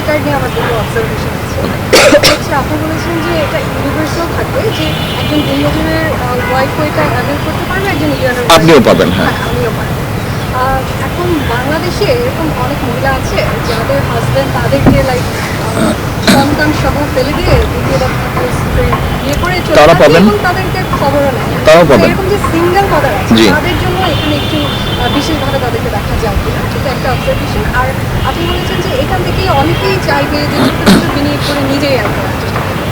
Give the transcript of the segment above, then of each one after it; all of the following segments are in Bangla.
কার্ড নিয়ে আমার দুটো অবজারভেশন আছে। হচ্ছে আপনি বলেছেন যে এটা ইউনিভার্সাল থাকবে, যে একজন দিনমজুরের ওয়াইফও এটা অ্যাভেল করতে পারবে, একজন ইয়ারের আপনিও পাবেন, হ্যাঁ। আমিও পারবো। এখন বাংলাদেশে এরকম অনেক মহিলা আছে যাদের হাজব্যান্ড তাদেরকে লাইক সন্তান সহ ফেলে দিয়ে দ্বিতীয় বিয়ে করে চলে তারা যায় পাবেন। এবং তাদেরকে খবরও নেয়। তারাও পাবেন। এরকম যে সিঙ্গেল মাদার আছে জি। তাদের জন্য এখানে একটু বিশেষভাবে তাদেরকে দেখা যাবে কিনা, সেটা একটা অবজারভেশন। আর আপনি বলেছেন যে এখান থেকে অনেকেই চাইবে যে ছোটো ছোটো বিনিয়োগ করে নিজেই আয় করার চেষ্টা করবে।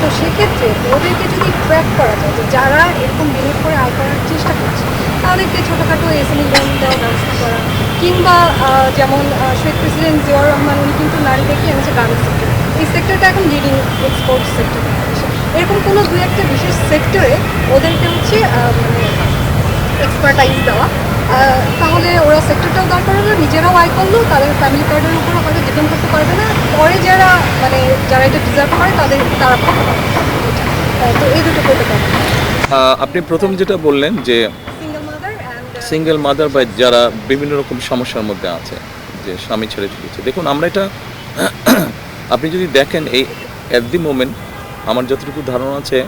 তো সেক্ষেত্রে ওদেরকে যদি ট্র্যাক করা যায় যে যারা এরকম বিনিয়োগ করে আয় করার চেষ্টা করছে, তাদেরকে ছোটোখাটো এসএমই লোন দেওয়ার ব্যবস্থা করা, কিংবা যেমন শহীদ প্রেসিডেন্ট জিয়াউর রহমান উনি কিন্তু নারীদেরকে এনেছে গার্মেন্টস সেক্টর, এই সেক্টরটা এখন লিডিং এক্সপোর্ট সেক্টর। এরকম কোনো দু একটা বিশেষ সেক্টরে ওদেরকে হচ্ছে মানে এক্সপার্টাইজ দেওয়া, তাহলে ওরা সেক্টরটাও দাঁড় করাবে, নিজেরাও আয় করলো, তাদের ফ্যামিলি কার্ডের উপর হয়তো ডিপেন্ড করতে পারবে না, পরে যারা মানে যারা এটা ডিজার্ভ করে তারা পাবে। তো এই দুটো করতে পারবে। আপনি প্রথম যেটা বললেন যে single mother and single mother বা যারা বিভিন্ন রকম সমস্যার মধ্যে আছে, যে স্বামী ছেড়ে চলেছে, দেখুন আমরা এটা আপনি যদি দেখেন এই অ্যাট দি মোমেন্ট আমার যতটুকু ধারণা আছে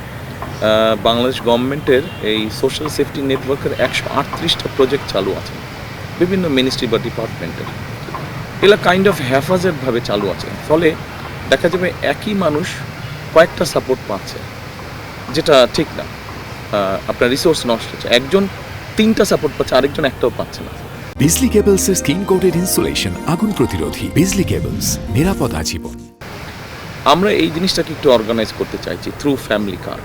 বাংলাদেশ গভর্নমেন্টের এই সোশ্যাল সেফটি নেটওয়ার্কের 138টা প্রজেক্ট চালু আছে বিভিন্ন মিনিস্ট্রি বা ডিপার্টমেন্টের। এগুলো কাইন্ড অফ হ্যাফাজেডভাবে চালু আছে, ফলে দেখা যাবে একই মানুষ কয়েকটা সাপোর্ট পাচ্ছে, যেটা ঠিক না। আপনার রিসোর্স নষ্ট হচ্ছে, একজন 3টা সাপোর্ট পাচ্ছে, আরেকজন একটাও পাচ্ছে না। বিজলি কেবলসের স্কিন কোটেড ইনসুলেশন আগুন প্রতিরোধী। বিজলি কেবলস, নিরাপদ আজীবন। আমরা এই জিনিসটাকে একটু অর্গানাইজ করতে চাইছি থ্রু ফ্যামিলি কার্ড।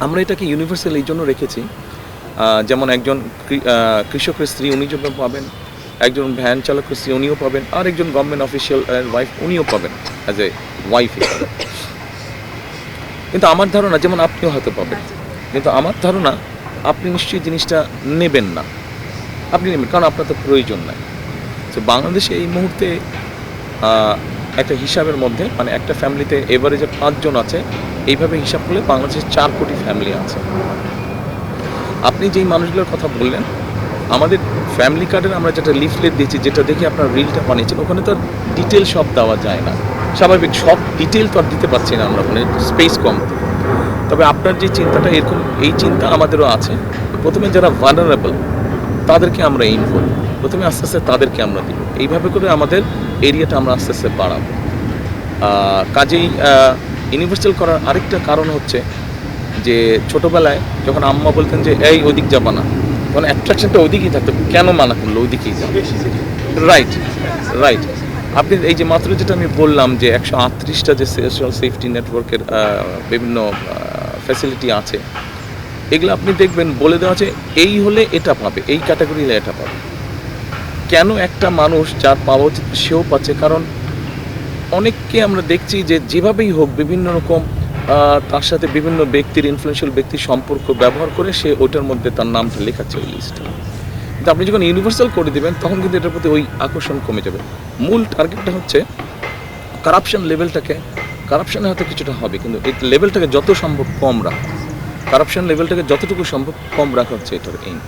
আমরা এটাকে ইউনিভার্সাল এই জন্য রেখেছি, যেমন একজন কৃষকের স্ত্রী উনি যখন পাবেন, একজন ভ্যান চালকের স্ত্রী উনিও পাবেন, আর একজন গভর্নমেন্ট অফিসিয়াল ওয়াইফ উনিও পাবেন অ্যাজ এ ওয়াইফ হিসেবে। কিন্তু আমার ধারণা, যেমন আপনিও হয়তো পাবেন, কিন্তু আমার ধারণা আপনি নিশ্চয়ই জিনিসটা নেবেন না। আপনি নেবেন কারণ আপনার তো প্রয়োজন নাই। তো বাংলাদেশে এই মুহূর্তে একটা হিসাবের মধ্যে মানে একটা ফ্যামিলিতে এভারেজে 5 জন আছে, এইভাবে হিসাব করলে বাংলাদেশে 4 কোটি ফ্যামিলি আছে। আপনি যেই মানুষগুলোর কথা বললেন, আমাদের ফ্যামিলি কার্ডের আমরা যেটা লিফলেট দিয়েছি, যেটা দেখে আপনার রিলটা বানিয়েছেন, ওখানে তো ডিটেল সব দেওয়া যায় না, স্বাভাবিক সব ডিটেল তো আর দিতে পারছি না আমরা, মানে স্পেস কম। তবে আপনার যে চিন্তাটা এরকম, এই চিন্তা আমাদেরও আছে। প্রথমে যারা ভালনারেবল তাদেরকে আমরা এইম করি, প্রথমে আস্তে আস্তে তাদেরকে আমরা দিব, এইভাবে করে আমাদের এরিয়াটা আমরা আস্তে আস্তে বাড়াবো। কাজেই ইউনিভার্সাল করার আরেকটা কারণ হচ্ছে যে ছোটোবেলায় যখন আম্মা বলতেন যে এই ওদিক যাবা না, তখন অ্যাট্রাকশনটা ওইদিকেই থাকতো, কেন মানা করলো ওইদিকেই যাবো। Right right. আপনি এই যে মাত্র যেটা আমি বললাম যে 138টা যে সোশ্যাল সেফটি নেটওয়ার্কের বিভিন্ন ফ্যাসিলিটি আছে, এগুলো আপনি দেখবেন বলে দেওয়া আছে এই হলে এটা পাবে, এই ক্যাটাগরি হলে এটা পাবে। কেন একটা মানুষ যার পাওয়া উচিত সেও পাচ্ছে? কারণ অনেককে আমরা দেখছি যে যেভাবেই হোক বিভিন্ন রকম তার সাথে বিভিন্ন ব্যক্তির ইনফ্লুয়েন্সিয়াল ব্যক্তির সম্পর্ক ব্যবহার করে সে ওইটার মধ্যে তার নামটা লেখাচ্ছে ওই লিস্টে। কিন্তু আপনি যখন ইউনিভার্সাল করে দেবেন তখন কিন্তু এটার প্রতি ওই আকর্ষণ কমে যাবে। মূল টার্গেটটা হচ্ছে কারাপশন লেভেলটাকে, কারাপশনে হয়তো কিছুটা হবে কিন্তু এই লেভেলটাকে যত সম্ভব কম রাখা, কারাপশন লেভেলটাকে যতটুকু সম্ভব কম রাখা হচ্ছে এটার এইম।